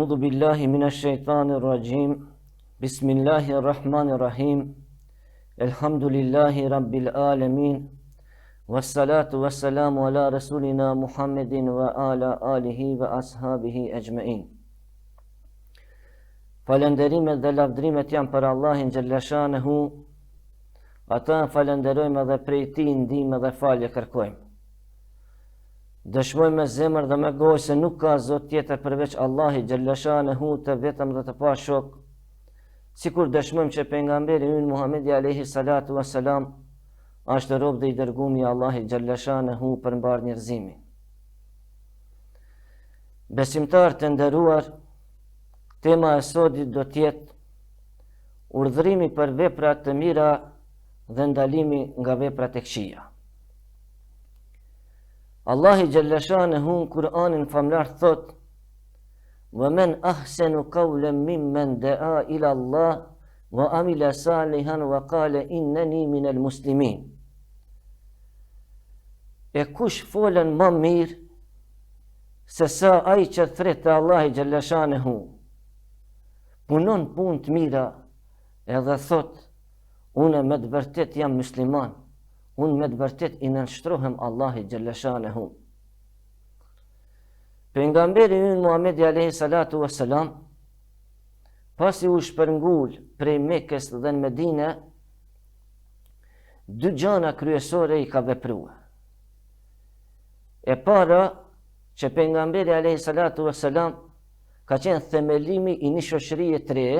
أعوذ بالله من الشيطان الرجيم بسم الله الرحمن الرحيم الحمد لله رب العالمين والصلاة والسلام على رسولنا محمد وعلى آله وأصحابه أجمعين. Falenderimet dhe lavdrimet janë për Allahin xhallashanehu, ata falenderojmë dhe prej tij ndihmë dhe falje kërkojmë. Dëshmojmë me zemër dhe me gojë se nuk ka Zot tjetër përveç Allahit xhallashanehu të vetëm dhe të pashok, sikur dëshmojmë që pejgamberi ynë Muhamedi alayhi salatu wassalam është rob dhe i dërguar i Allahit xhallashanehu për mbar njerëzimin. Besimtar të nderuar, tema e sotit do tjetë urdhërimi për veprat të mira dhe ndalimi nga veprat e këqija. Allahu xhallashanehu në Kur'anin famlar thot: "Wa man ahsanu qawlan mimman da'a ila Allah wa amila salihan wa qala innani minal muslimin." E kush folën më mirë se sa ai që thret te Allahu xhallashanehu, punon punë të mira edhe thot: unë me të vërtet jam musliman, unë me të vërtet i nënshtrohem Allahit xhallashanehu. Pejgamberi ynë Muhamedi alayhi salatu wassalam, pasi u shpërngul prej Mekës dhe në Medinë, dy gjëra kryesore i ka vepruar. E para, që pejgamberi alayhi salatu wassalam ka qenë themelimi i një shoqërie të re,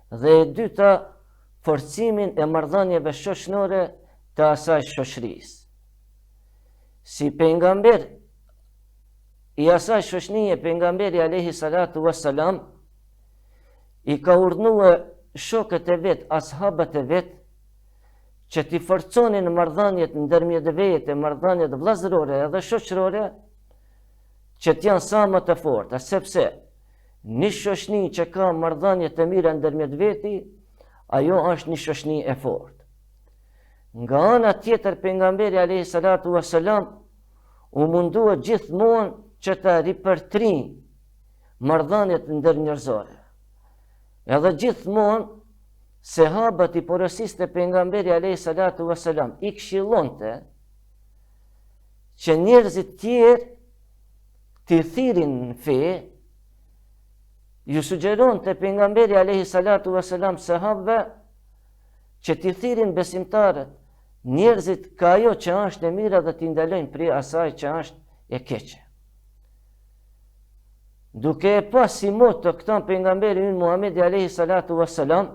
dhe e dyta, forcimin e marrëdhënieve shoqërore të asaj shoqërisë. Si pejgamber i asaj shoqërie, pejgamberi alayhi salatu wassalam i ka urdhëruar shokët e vet, ashabët e vet, që t'i forconin marrëdhëniet ndërmjet vete, marrëdhëniet vëllazërore edhe shoqërore, që t'janë sa më të forta, sepse një shoqëni që ka marrëdhënie të mira ndërmjet veti, ajo është një shoqëni e fortë. Nga ana tjetër, pejgamberi alayhi salatu wassalam u mundua gjithmonë që të ripërtrin marrëdhëniet ndërnjerëzore. Edhe gjithmonë sahabët i porosiste pejgamberi alayhi salatu wassalam i këshillonte që njerëzit tjerë të thirin në fe, ju sugjeron të pejgamberi alayhi salatu wassalam sahabëve që të thirin besimtarët, njerëzit ka ajo që është e mira dhe t'i ndalojnë prej asaj që është e keqe. Duke e pas si moto këta pejgamberi ynë Muhamedi alayhi salatu wassalam,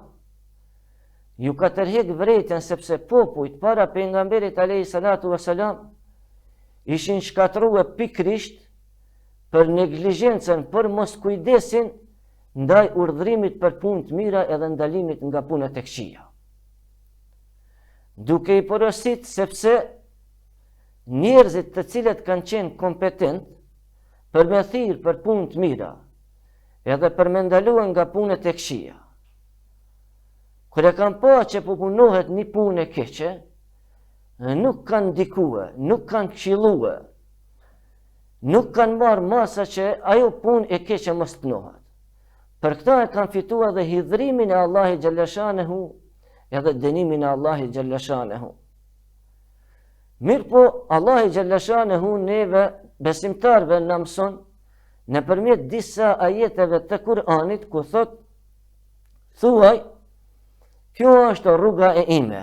ju ka tërheq vërejtën sepse popujt para pejgamberit alayhi salatu wassalam ishin shkatruar pikrisht për neglizhencën, për mos kujdesin ndaj urdhërimit për punë të mira edhe ndalimit nga punët e këqija. Duke i porosit sepse njerëzit të cilët kanë qenë kompetent për me thirrë për punë të mira edhe për me ndaluar nga punët e këqija, kur e kanë pa që po punohet një punë e keqe, nuk kanë ndikuar, nuk kanë këshilluar, nuk kanë marrë masa që ajo punë e keqe mos punohet. Për këta e kanë fituar dhe hidhrimin e Allahit xhallashanehu edhe dënimin e Allahit xhallashanehu. Mirë po, Allahit xhallashanehu neve besimtarve na mëson nëpërmjet disa ajeteve të Kur'anit ku thot: thuaj, kjo është rruga e ime.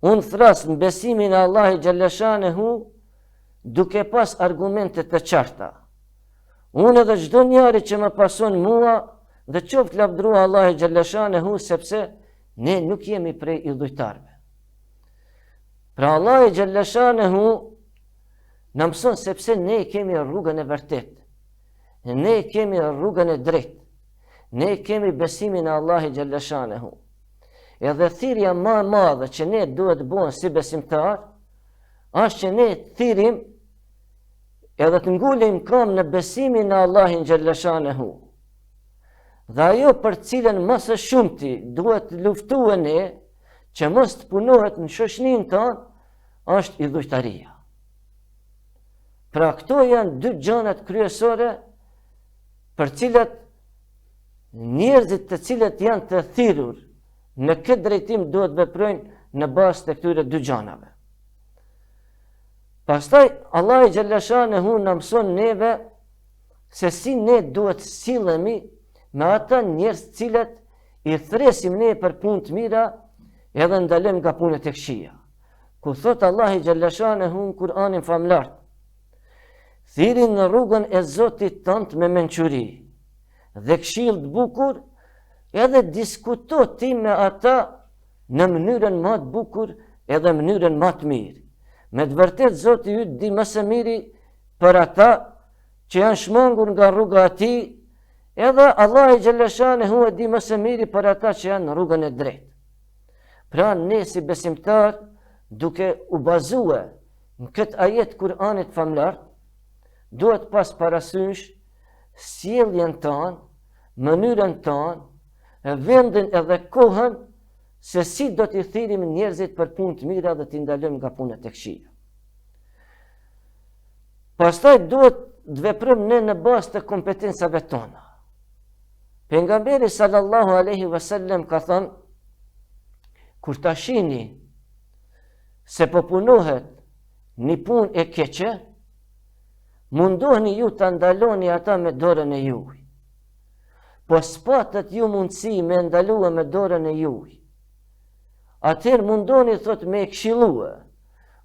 Unë thras në besimin e Allahit xhallashanehu duke pas argumente të qarta. Unë edhe çdo njeri që më pason mua dhe qoftë lavdrua Allahu xhallashanehu, sepse ne nuk jemi prej idhujtarve. Pra Allahu xhallashanehu na mëson sepse ne kemi rrugën e vërtetë. Ne kemi rrugën e drejtë. Ne kemi besimin e Allahu xhallashanehu. Edhe thirrja më e madhe që ne duhet të bëjmë si besimtar është që ne thirrim edhe të ngulim kam në besimin në Allahin xhallashanehu. Dhe ajo për cilën më së shumti duhet të luftuar ne që mos të punohet në shoqërinë tonë është idhujtaria. Pra këto janë dy gjërat kryesore për cilat njerëzit të cilët janë të thirrur në këtë drejtim duhet veprojnë në bazë të këtyre dy gjanave. Pastaj Allahu xhalla shanehu na mëson neve se si ne duhet sillemi me ata njerëz të cilët i thresim ne për punë të mira edhe ndalojmë nga punët e këqija. Ku thot Allahu xhalla shanehu në Kur'anin famlar: "Thirrni në rrugën e Zotit tënd me mençuri dhe këshill të bukur, edhe diskuto ti me ata në mënyrën më të bukur edhe mënyrën më të mirë. Me të vërtet Zoti yt di më së miri për ata që janë shmangur nga rruga e tij, edhe Allahu xhalla shanehu e di më së miri për ata që janë në rrugën e drejtë." Pra ne si besimtar, duke u bazuar në këtë ajet Kur'anit famlar, duhet pas parasysh sjelljen tonë, mënyrën tonë, vendin edhe kohën se si do t'i thirrim njerëzit për punë të mira dhe t'i ndalojmë nga punët e këqija. Pastaj duhet të veprojmë ne në bazë të kompetencave tona. Pejgamberi sallallahu alaihi wasallam ka thënë: kur ta shihni se po punohet një punë e keqe, mundoheni ju ta ndaloni ata me dorën e juaj. Po s'patët ju mundësi me ndalua me dorën e juaj, atëherë mundoheni thot me e këshillua,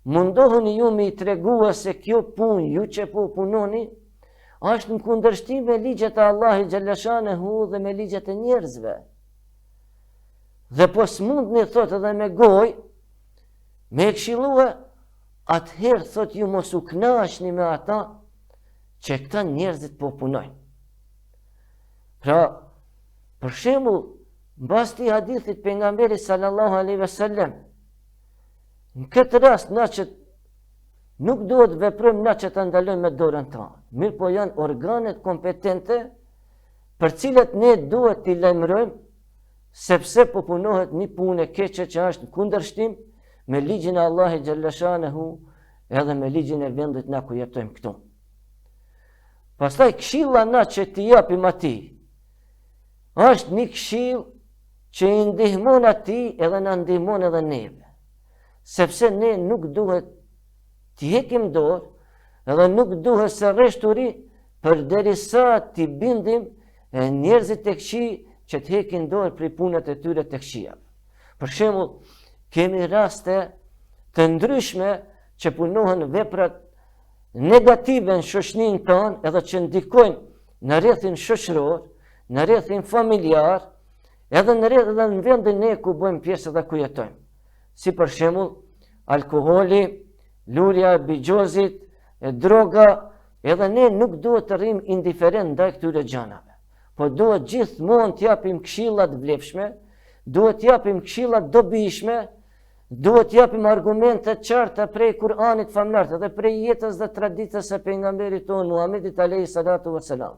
mundoheni ju me i tregua se kjo punë ju që po punoni është në kundërshtim me ligjet e Allahit xhalla shanehu dhe me ligjet e njerëzve. Dhe po s'mundni thot edhe me gojë me e këshillua, atëherë thot ju mos u kënaqni me ata që këta njerëzit po punojnë. Pra, për shembull, mbas të hadithit pejgamberit sallallahu alaihi wasallam, në këtë rast na që nuk duhet veprojmë na që ta ndalojmë me dorën tonë, mirë po janë organet kompetente për cilat ne duhet t'i lajmërojmë sepse po punohet një punë e keqe që është në kundërshtim me ligjin e Allahit xhalla shanehu edhe me ligjin e vendit na ku jetojmë këtu. Pastaj këshilla na që t'i japim atij është një këshill që i ndihmon atij edhe na ndihmon edhe neve. Sepse ne nuk duhet t'i hekim dorë edhe nuk duhet së rreshturi përderisa t'i bindim njerëzit e këqij që t'hekin dorë prej punët e tyre të këqija. Për shembull, kemi raste të ndryshme që punohen veprat negative në shoqërinë tonë edhe që ndikojnë në rrethin shoqëror, në rrethin familjar, edhe në vendin ne ku bëjmë pjesë dhe ku jetojmë. Si për shembull, alkoholi, lulja e bigjozit, droga, edhe ne nuk duhet të rrim indiferent ndaj këtyre gjanave. Po duhet gjithmonë t'japim këshilla të vlefshme, duhet t'japim këshilla të dobishme, duhet t'japim argumente të qarta prej Kur'anit famlar dhe prej jetës dhe traditës së pejgamberit tonë Muhamedit alayhi salatu wassalam,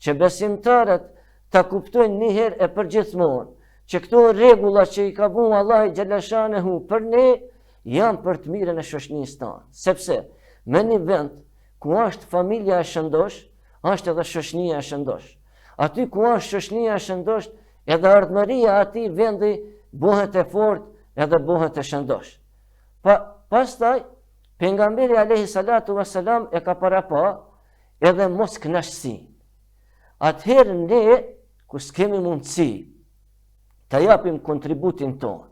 që besimtarët ta kuptojnë një herë e përgjithmonë që këto rregulla që i ka vënë Allahu xhalla shanehu për ne janë për të mirën e shoqërisë tonë, sepse me një vend ku është familja e shëndosh, është edhe shoqëria e shëndosh. Aty ku është shoqëria e shëndosh, edhe ardhmëria atij vendi bëhet e fortë edhe bëhet e shëndosh. Pastaj pejgamberi alayhi salatu wassalam e ka parapa edhe mos kënaqësi. Atëherë ne ku s'kemi mundësi të japim kontributin tonë,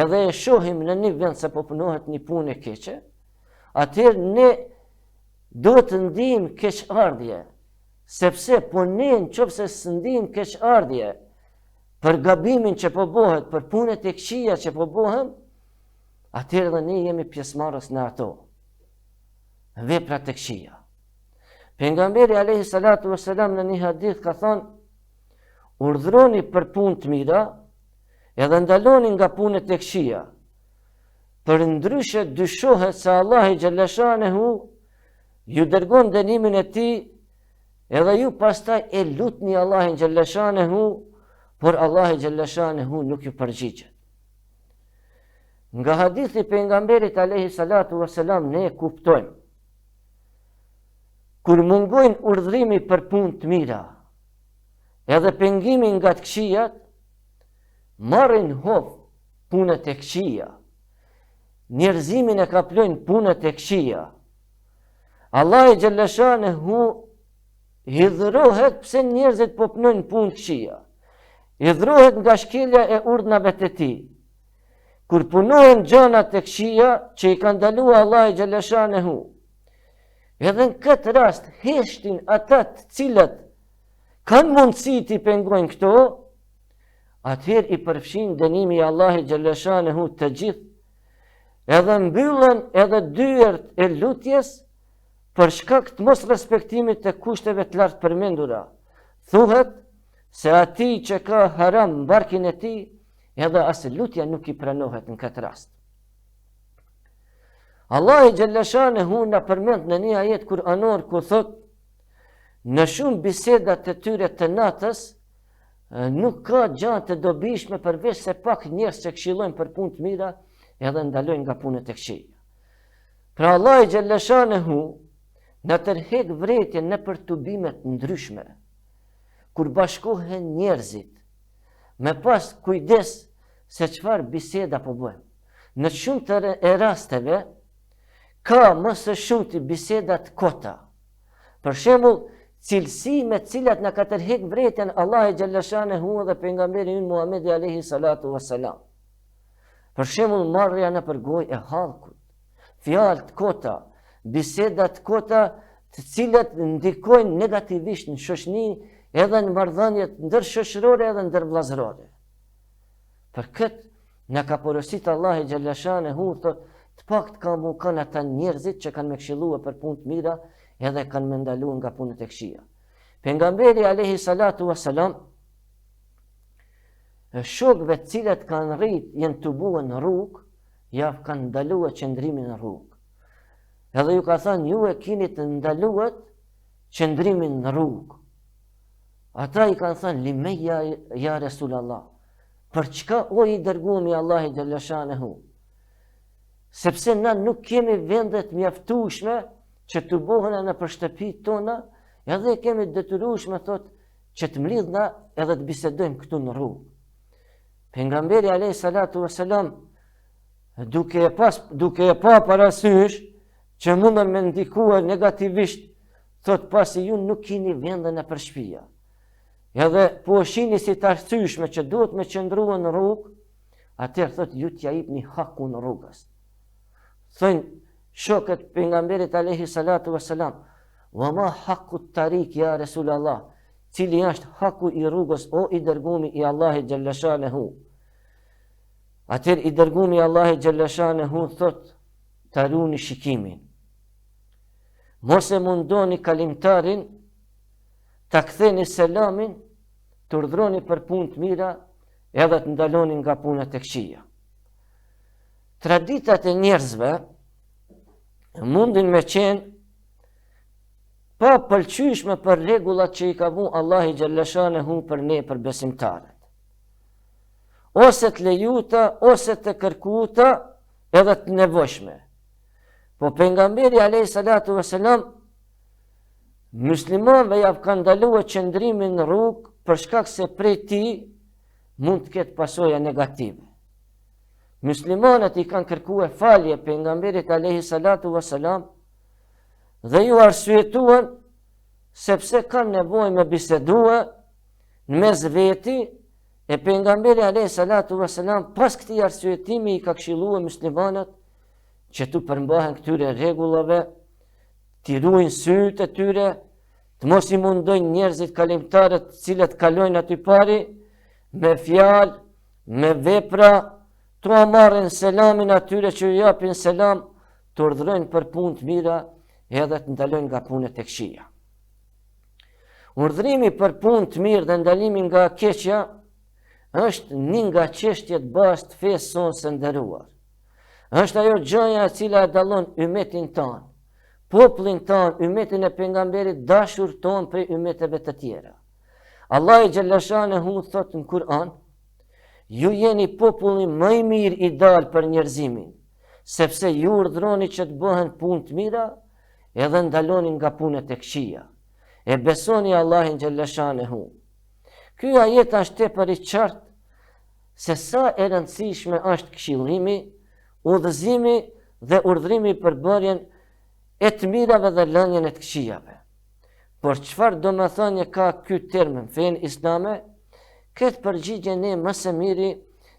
edhe e shohim në një vend se po punohet një punë e keqe, atëherë ne duhet të ndijmë keqardhje, sepse po ne nëse s'ndijmë keqardhje për gabimin që po bëhet, për punët e këqija që po bëhen, atëherë edhe ne jemi pjesëmarrës në ato veprat e këqija. Pejgamberi alayhi salatu wassalam në një hadith ka thënë: urdhroni për punë të mira, edhe ndaloni nga punët e këqija. Për ndryshe dyshohet se Allahu xhalla shanehu ju dërgon dënimin e tij, edhe ju pastaj e lutni Allahun xhalla shanehu, por Allahu xhalla shanehu nuk ju përgjigjet. Nga hadithi pejgamberit alayhi salatu wassalam ne kuptojmë kur mungojnë urdhrimi për punë të mira, edhe pengimi nga të këqijat, marrin hovë punët e këqija. Njerëzimin e kaplojnë punët e këqija. Allah i Gjellëshanehu hidhrohet pse njerëzit po punojnë punë të këqija. Hidhrohet nga shkelja e urdhnave të tij. Kur punojnë gjërat e këqija që i ka ndaluar Allah i Gjellëshanehu, edhe në këtë rast heshtin ata të cilët kanë mundësi t'i pengojnë këto, atëherë i përfshin dënimi i Allahit Gjellëshanehu të gjithë, edhe mbyllen edhe dyert e lutjes për shkak të mos respektimit të kushteve të lartë përmendura. Thuhet se ati që ka haram në barkin e tij, edhe asë lutja nuk i pranohet në këtë rast. Allah i Gjellëshanehu na përmend në një ajet kuranor ku thot, në shumë bisedat të tyre të natës, nuk ka gjatë të dobishme përveç se pak njerëz që këshillojnë për punë të mira edhe ndalojnë nga punët e këqija. Pra Allah i Gjellëshanehu në tërhek vretjen në për tubimet ndryshme, kur bashkohen njerëzit, me pas kujdes se çfarë biseda po bëjmë. Në shumë të e rasteve, ka më së shumti biseda të kota. Për shembull, cilësi me cilat në ka tërhek vretjen Allah i Gjellëshanehu dhe pejgamberi ynë Muhamedi alayhi salatu wassalam. Për shembull, marrja në përgoj e hallkut, fjalë të kota, biseda të kota, të cilat ndikojnë negativisht në shoqëni, edhe në marrëdhëniet ndërshoqërore edhe ndërvllazërore. Për këtë, në ka porosit Allah i Gjellëshanehu, thot, të pakt ka mu kanë ata njerëzit që kanë me këshillua për punë të mira, edhe kanë me ndalu nga punët e këqija. Pejgamberi alayhi salatu wassalam, shokëve të cilët kanë rrit jenë të buën në rrugë, ja kanë ndaluar qëndrimin në rrugë. Edhe ju ka thënë, ju e keni të ndaluar qëndrimin në rrugë. Ata i kanë thënë, limeja ja Resulallah, për çka o i dërguar i Allahit Gjellëshanehu? Sepse na nuk kemi vendet mjaftueshme që të bëhen në për shtëpitë tona, edhe kemi detyrueshme thot që të mlidhna edhe të bisedojmë këtu në rrugë. Pejgamberi alayhi salatu wassalam, duke e pa parasysh që mundën me ndikuar negativisht, thot pasi ju nuk keni vende në për shtëpia. Edhe po shihni si të arsyeshme që duhet me qëndrua në rrugë, atëherë thot ju t'ja jepni hakun rrugës. Thënë shokët pejgamberit alayhi salatu wassalam, wa ma haqqu tarik ya Resulallah, cili është haku i rrugës o i dërgumi i Allahit Gjellëshanehu. Atëherë i dërgumi i Allahit Gjellëshanehu thot, ta runi shikimin. Mos e mundoni kalimtarin, ta ktheni selamin, të urdhroni për punë të mira, edhe të ndaloni nga punët e këqija. Traditat e njerëzve mundin me qenë pa pëlqyeshme për rregullat që i ka vënë Allahu Gjellëshanehu për ne për besimtarët. Ose të lejuta, ose të kërkuta, edhe të nevojshme. Po pejgamberi alayhi salatu wassalam muslimanëve ja kanë ndaluar qëndrimin në rrugë për shkak se prej tij mund të ketë pasoja negative. Muslimanët i kanë kërkuar falje pejgamberit alayhi salatu wassalam dhe ju arsyetuan sepse kanë nevojë me bisedua në mes veti, e pejgamberi alayhi salatu wassalam pas këtij arsyetimi i ka këshilluar muslimanët që të përmbahen këtyre rregullave, të ruajnë sytë e tyre, të mos i mundojnë njerëzit kalimtarët të cilët kalojnë aty pari, me fjalë, me vepra, të marrin selamin atyre që ju japin selam, të urdhrojnë për punë të mira, edhe të ndalojnë nga punët e këqija. Urdhrimi për punë të mirë dhe ndalimi nga keqja është një nga çështjet bazë të fesë sonë së nderuar. Është ajo gjëja e cila e dallon ummetin tonë, popullin tonë, ummetin e pejgamberit dashur tonë prej ummeteve të tjera. Allah i Gjellëshanehu thot në Kur'an, ju jeni populli më i mirë ideal për njerëzimin, sepse ju urdhroni që të bëhen punë të mira, edhe ndaloni nga punët e këqija, e besoni Allahin xhalla shanehu. Ky ajet është tepër i qartë se sa e rëndësishme është këshillimi, udhëzimi dhe urdhrimi për bërjen e të mirave dhe lënjen e të këqijave. Por çfarë domethënie ka ky term në fenë islame? Këtë përgjigje ne më së miri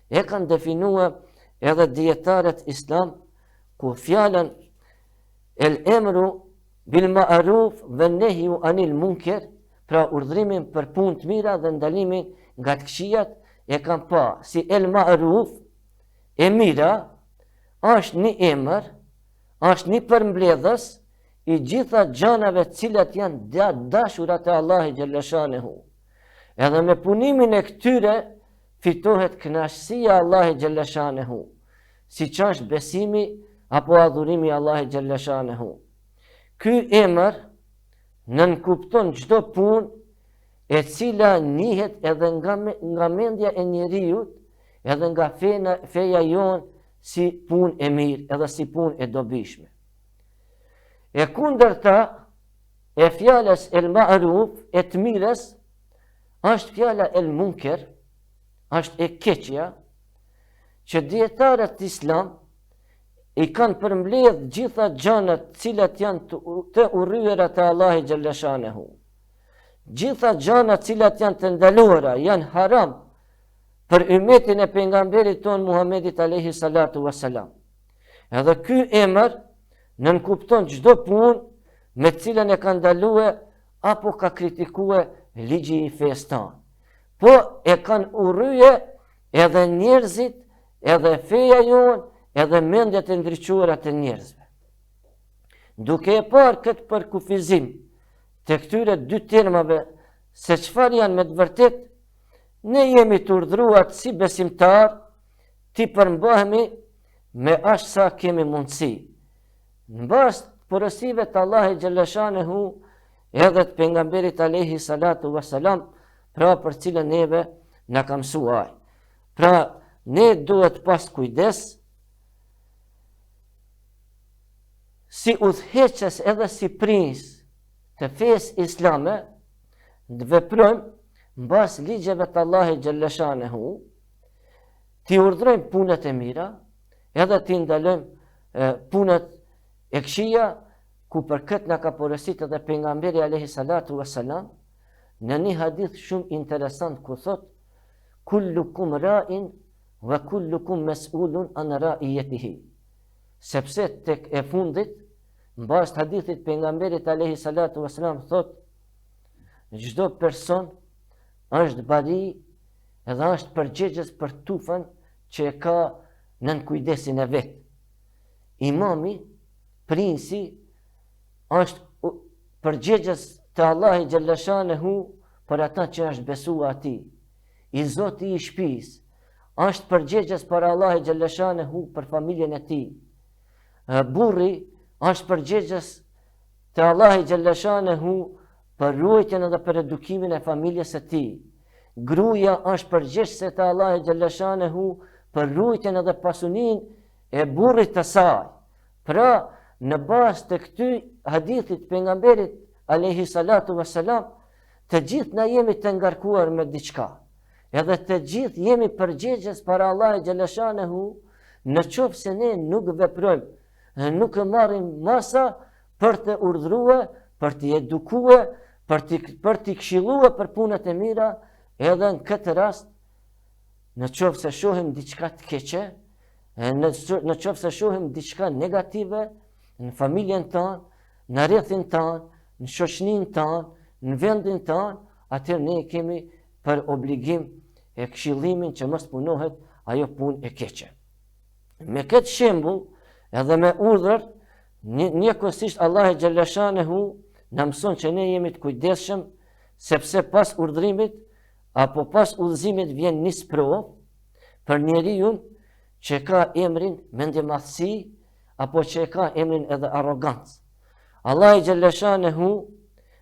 e kanë definuar edhe dietarët islam, ku fjalën el emru bil ma'ruf ve nehyu anil munker, pra urdhrimin për punë të mira dhe ndalimin nga të këqijat, e kanë pa si el ma'ruf, e mira, është një emër, është një përmbledhës i gjitha gjanave cilat janë dashura te Allahu xhalla shanehu. Edhe me punimin e këtyre fitohet kënaqësia e Allahut xhalla shanehu, siç është besimi apo adhurimi i Allahut xhalla shanehu. Ky emër nënkupton çdo punë e cila njihet edhe nga mendja e njeriut, edhe nga feja jon si punë e mirë, edhe si punë e dobishme. E kundërta e fjalës el ma'ruf, e të mirës, është fjala el munker, është e keqja, që dietarët islam i kanë përmbledh gjitha gjanat cilat janë të urryera te Allahu xhalla shanehu. Gjitha gjanat cilat janë të ndaluara, janë haram për ummetin e pejgamberit ton Muhammedit alayhi salatu wassalam. Edhe ky emër nënkupton çdo punë me cilën e ka ndaluar apo ka kritikuar ligji i fesë tonë. Po e kanë urrye edhe njerëzit, edhe feja jonë, edhe mendjet e ndriçuara të njerëzve. Duke e parë këtë përkufizim të këtyre dy termave, se çfarë janë me të vërtet, ne jemi të urdhëruar si besimtar ti përmbahemi me aq sa kemi mundësi, në bazë të porosive të Allahut xhalla shanehu edhe të pejgamberit alayhi salatu wassalam, pra për cilën neve na ka mësuar. Pra ne duhet pas kujdes si udhëheqës edhe si prins të fesë islame, të veprojmë mbas ligjeve të Allahut xhalla shanehu, ti urdhrojmë punët e mira, edhe ti ndalojmë punët e këqija, ku për këtë na ka porositur edhe pejgamberi alayhi salatu wassalam në një hadith shumë interesant ku thot: kullukum ra'in wa kullukum mas'ulun an ra'iyatihi. Sepse tek e fundit, mbas hadithit pejgamberit alayhi salatu wassalam thot: çdo person është bari edhe është përgjegjës për tufën që e ka nën kujdesin e vet. Imami, princi, është përgjegjës të Allahi xhalla shanehu për ata që është besua atij. I Zoti i shtëpisë është përgjegjës për Allahi xhalla shanehu për familjen e tij. Burri është përgjegjës të Allahi xhalla shanehu për ruajtjen edhe për edukimin e familjes së tij. Gruaja është përgjegjëse të Allahi xhalla shanehu për ruajtjen edhe pasuninë e burrit të saj. Pra, në bazë të këtyj hadithit pejgamberit alayhi salatu wassalam, të gjithë na jemi të ngarkuar me diçka. Edhe të gjithë jemi përgjegjës para Allahut xhalla shanehu, në qoftë se ne nuk veprojmë, nuk marrim masa për të urdhëruar, për të edukuar, për të këshilluar për punët e mira, edhe në këtë rast, në qoftë se shohim diçka të keqe, në qoftë se shohim diçka negative në familjen tonë, në rrethin tonë, në shoqërinë tonë, në vendin tonë, atëherë ne kemi për obligim e këshillimin që mos punohet ajo punë e keqe. Me këtë shembull, edhe me urdhër, njëkohësisht Allahu xhalla shanehu na mëson që ne jemi të kujdesshëm, sepse pas urdhrimit apo pas udhëzimit vjen një sprovë për njeriu që ka emrin mendjemadhsi apo që ka emrin edhe arrogancë. Allahu xhalla shanehu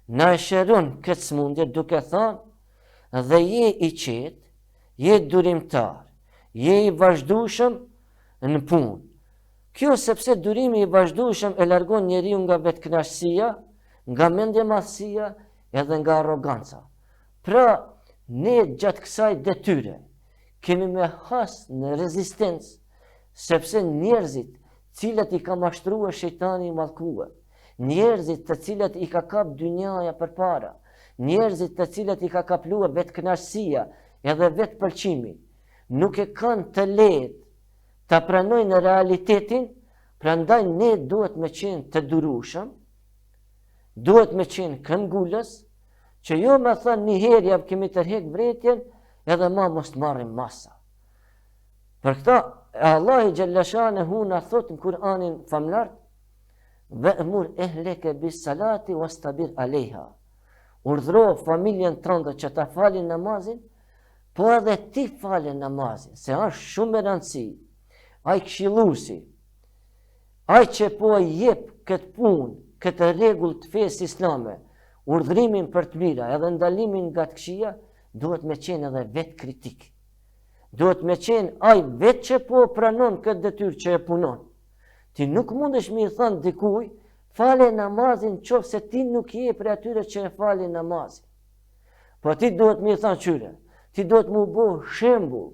na shëron këtë smundje duke thënë: dhe je i qetë, je durimtar, je i vazhdueshëm në punë. Kjo sepse durimi i vazhdueshëm e largon njeriu nga vetkënaqësia, nga mendjemadhësia edhe nga arroganca. Pra, ne gjatë kësaj detyre kemi me has në rezistencë, sepse njerëzit cilët i ka mashtruar shejtani i mallkuar, njerëzit të cilët i ka kap dynjaja përpara, njerëzit të cilët i ka kapluar vetkënaqësia edhe vetpëlqimi, nuk e kanë të lehtë ta pranojnë realitetin, prandaj ne duhet me qenë të durueshëm, duhet me qenë këmbgulës, që jo me thënë një herë ja kemi tërheq vretjen, edhe ma mos të marrim masa. Për këta, Allahu xhalla shanehu na thot në Kur'anin famlar, "Va'mur ehleke bis salati wastabir alejha." Urdhro familjen tënde që ta falin namazin, po edhe ti falin namazin, se është shumë e rëndësishme. Ai këshilluesi, ai që po jep këtë punë, këtë rregull të fesë islame, urdhrimin për të mira edhe ndalimin nga të këqija, duhet me qenë edhe vetë kritik. Duhet me qenë ai vetë që po pranon këtë detyrë që e punon. Ti nuk mundesh me i thënë dikuj, fale namazin qoftë se ti nuk je për atyre që e falin namazin. Po ti duhet me i thënë qyre, ti duhet mu bo shembull.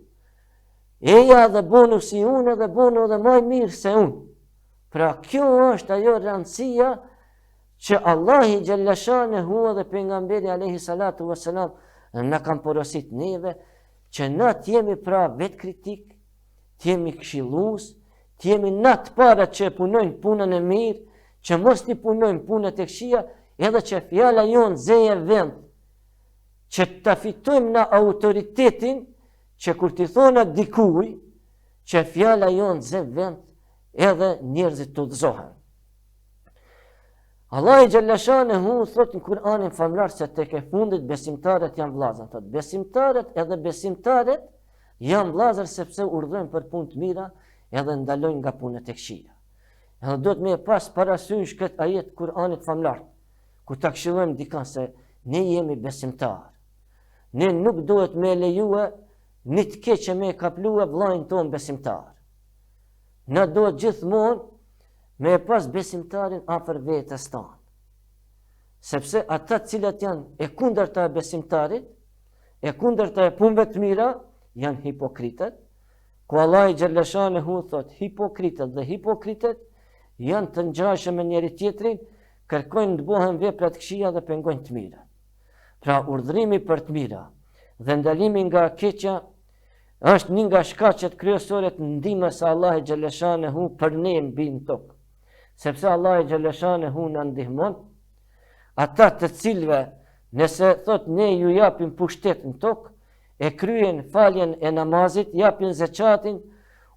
Eja dhe bonu si unë dhe bonu dhe maj mirë se unë. Pra kjo është ajo rëndësia që Allahi xhalla shanehu dhe pejgamberi alayhi salatu wassalam na kanë porosit neve, që na t'jemi pra vetë kritik, t'jemi këshillues, t'jemi na të parat që punojnë punën e mirë, që mos t'i punojnë punët e këqija, edhe që fjala jonë zeje vend, që ta fitojmë na autoritetin, që kur t'i thona dikuj, që fjala jonë ze vend, edhe njerëzit të udhëzohen. Allahu xhalla shanehu thot në Kur'anin famlar se tek e fundit besimtarët janë vllazër. Thot besimtarët edhe besimtarët janë vllazër sepse urdhërojnë për punë të mira edhe ndalojnë nga punët e këqija. Edhe duhet me pas parasysh këtë ajet Kur'anit famlar, ku ta këshillojmë dikën se ne jemi besimtarë. Ne nuk duhet me lejue një të keqe me kaplue vllajin ton besimtar. Ne duhet gjithmonë me pas besimtarin afër vetes tonë. Sepse ata cilët janë e kundërta e besimtarit, e kundërta e punëve të mira, janë hipokritët, ku Allahu xhalla shanehu thot hipokritët dhe hipokritët janë të ngjashëm me njëri tjetrin, kërkojnë të bëhen vepra të këqija dhe pengojnë të mira. Pra urdhrimi për të mira dhe ndalimi nga keqja është një nga shkaqet kryesore të ndihmës së Allahut xhalla shanehu për ne mbi tokë. Sepse Allahu xhalla shanehu na ndihmon ata të cilëve nëse thot ne ju japim pushtet në tokë, e kryen faljen e namazit, japin zakatin,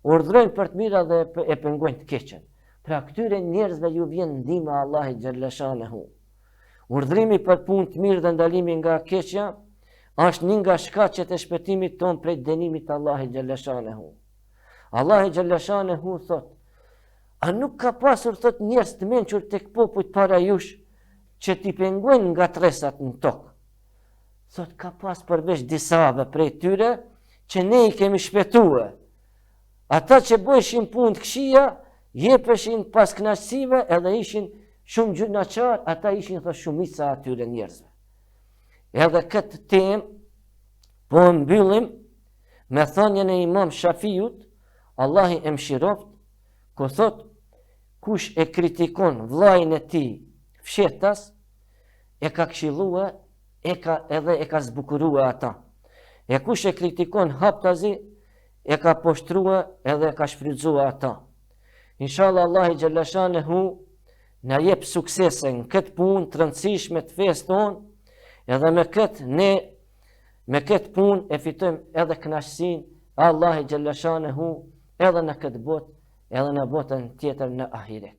urdhrojnë për të mira dhe e pengojnë të keqen. Pra këtyre njerëzve ju vjen ndihma e Allahut xhalla shanehu. Urdhrimi për punë të mirë dhe ndalimi nga keqja është një nga shkaqet e shpëtimit ton prej dënimit të Allahut xhalla shanehu. Allahu xhalla shanehu thot: "A nuk ka pasur thot njerëz të mençur tek popujt para jush që t'i pengojnë nga tresat në tokë?" Thot ka pas përveç disave prej tyre që ne i kemi shpëtuar. Ata që bëjshin punë të këqija, jepeshin pas kënaqësive edhe ishin shumë gjunaqar, ata ishin thot shumica atyre njerëzve. Edhe këtë temë po mbyllim me thënien e Imam Shafiut, Allahi e mëshiroft, ku thot kush e kritikon vllajën e tij fshetas, e ka këshillua, edhe e ka zbukurua ata. E kush e kritikon haptazi, e ka poshtrua edhe e ka shfrytëzua ata. Inshallah Allahu xhalla shanehu na jep suksese në këtë punë të rëndësishme të fesë tonë, edhe me këtë punë e fitojmë edhe kënaqësinë e Allahut xhalla shanehu edhe në këtë botë, edhe në botën tjetër në ahiret.